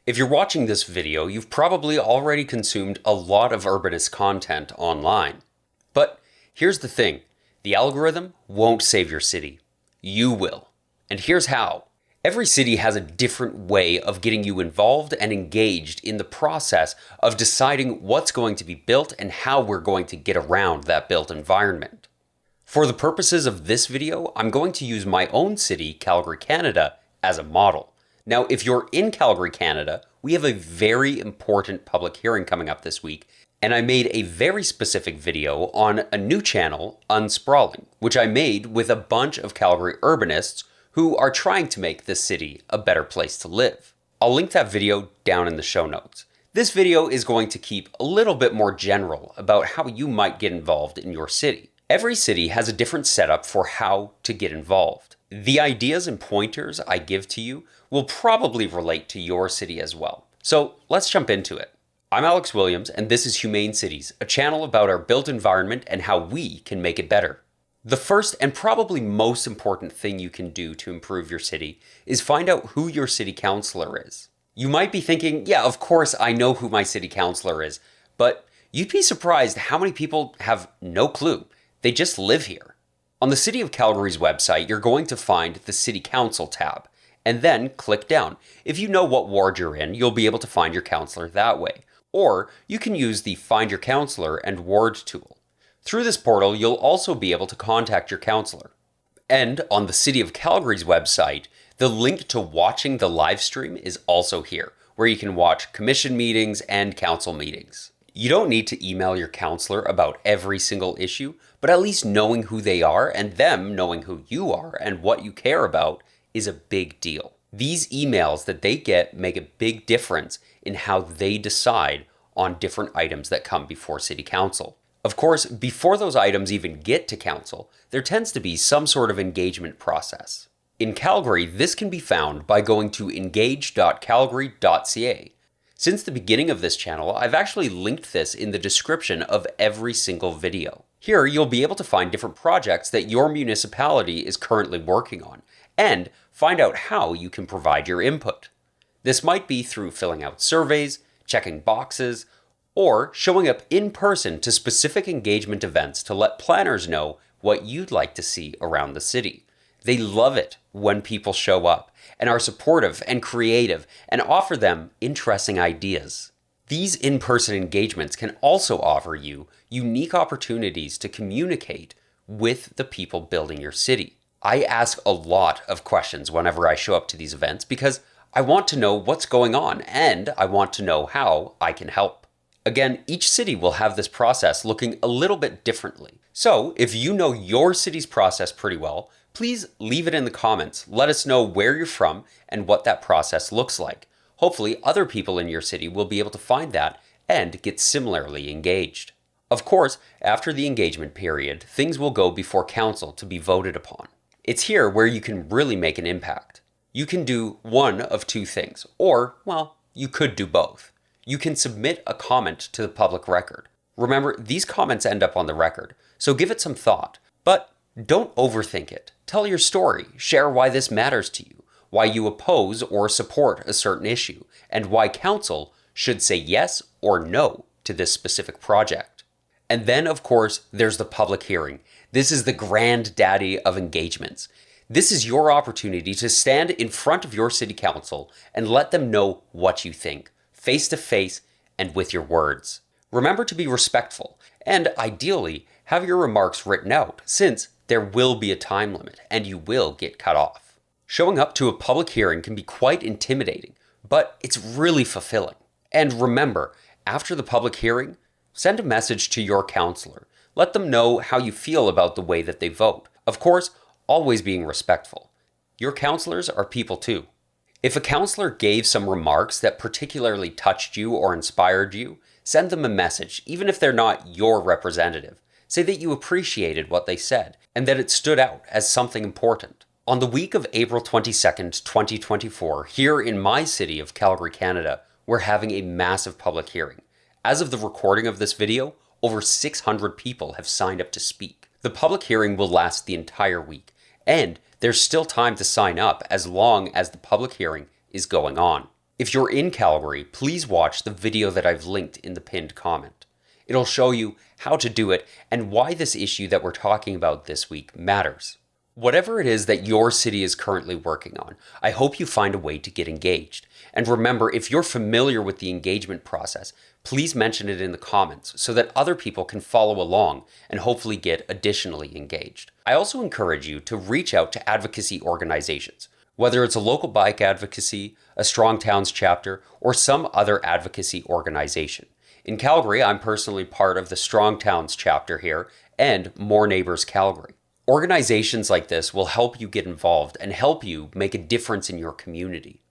If you're watching this video, you've probably already consumed a lot of urbanist content online. But here's the thing, the algorithm won't save your city. You will. And here's how. Every city has a different way of getting you involved and engaged in the process of deciding what's going to be built and how we're going to get around that built environment. For the purposes of this video, I'm going to use my own city, Calgary, Canada, as a model. Now, if you're in Calgary, Canada, we have a very important public hearing coming up this week, and I made a very specific video on a new channel, Unsprawling, which I made with a bunch of Calgary urbanists who are trying to make this city a better place to live. I'll link that video down in the show notes. This video is going to keep a little bit more general about how you might get involved in your city. Every city has a different setup for how to get involved. The ideas and pointers I give to you will probably relate to your city as well. So let's jump into it. I'm Alex Williams, and this is Humane Cities, a channel about our built environment and how we can make it better. The first and probably most important thing you can do to improve your city is find out who your city councilor is. You might be thinking, yeah, of course I know who my city councilor is, but you'd be surprised how many people have no clue. They just live here. On the City of Calgary's website, you're going to find the City Council tab, and then click down. If you know what ward you're in, you'll be able to find your councilor that way. Or you can use the Find Your Councilor and Ward tool. Through this portal, you'll also be able to contact your councilor. And on the City of Calgary's website, the link to watching the live stream is also here, where you can watch commission meetings and council meetings. You don't need to email your councilor about every single issue, but at least knowing who they are and them knowing who you are and what you care about is a big deal. These emails that they get make a big difference in how they decide on different items that come before City Council. Of course, before those items even get to Council, there tends to be some sort of engagement process. In Calgary, this can be found by going to engage.calgary.ca. Since the beginning of this channel, I've actually linked this in the description of every single video. Here, you'll be able to find different projects that your municipality is currently working on, and find out how you can provide your input. This might be through filling out surveys, checking boxes, or showing up in person to specific engagement events to let planners know what you'd like to see around the city. They love it when people show up and are supportive and creative and offer them interesting ideas. These in-person engagements can also offer you unique opportunities to communicate with the people building your city. I ask a lot of questions whenever I show up to these events because I want to know what's going on and I want to know how I can help. Again, each city will have this process looking a little bit differently. So if you know your city's process pretty well, please leave it in the comments. Let us know where you're from and what that process looks like. Hopefully other people in your city will be able to find that and get similarly engaged. Of course, after the engagement period, things will go before council to be voted upon. It's here where you can really make an impact. You can do one of two things, or, well, you could do both. You can submit a comment to the public record. Remember, these comments end up on the record, so give it some thought. But don't overthink it. Tell your story, share why this matters to you, why you oppose or support a certain issue, and why council should say yes or no to this specific project. And then, of course, there's the public hearing. This is the granddaddy of engagements. This is your opportunity to stand in front of your city council and let them know what you think, face to face and with your words. Remember to be respectful and ideally have your remarks written out since there will be a time limit and you will get cut off. Showing up to a public hearing can be quite intimidating, but it's really fulfilling. And remember, after the public hearing, send a message to your councilor. Let them know how you feel about the way that they vote. Of course, always being respectful. Your councilors are people too. If a councilor gave some remarks that particularly touched you or inspired you, send them a message, even if they're not your representative. Say that you appreciated what they said and that it stood out as something important. On the week of April 22nd, 2024, here in my city of Calgary, Canada, we're having a massive public hearing. As of the recording of this video, over 600 people have signed up to speak. The public hearing will last the entire week, and there's still time to sign up as long as the public hearing is going on. If you're in Calgary, please watch the video that I've linked in the pinned comment. It'll show you how to do it and why this issue that we're talking about this week matters. Whatever it is that your city is currently working on, I hope you find a way to get engaged. And remember, if you're familiar with the engagement process, please mention it in the comments so that other people can follow along and hopefully get additionally engaged. I also encourage you to reach out to advocacy organizations, whether it's a local bike advocacy, a Strong Towns chapter, or some other advocacy organization. In Calgary, I'm personally part of the Strong Towns chapter here and More Neighbors Calgary. Organizations like this will help you get involved and help you make a difference in your community.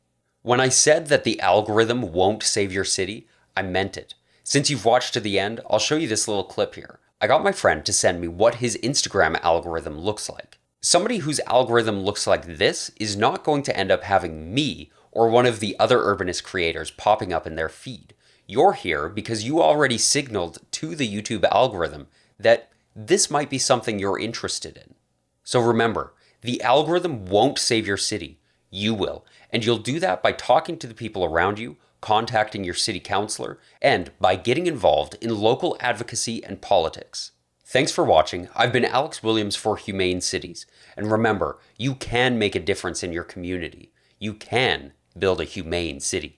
When I said that the algorithm won't save your city, I meant it. Since you've watched to the end, I'll show you this little clip here. I got my friend to send me what his Instagram algorithm looks like. Somebody whose algorithm looks like this is not going to end up having me or one of the other urbanist creators popping up in their feed. You're here because you already signaled to the YouTube algorithm that this might be something you're interested in. So remember, the algorithm won't save your city. You will. And you'll do that by talking to the people around you, contacting your city councilor, and by getting involved in local advocacy and politics. Thanks for watching. I've been Alex Williams for Humane Cities. And remember, you can make a difference in your community. You can build a humane city.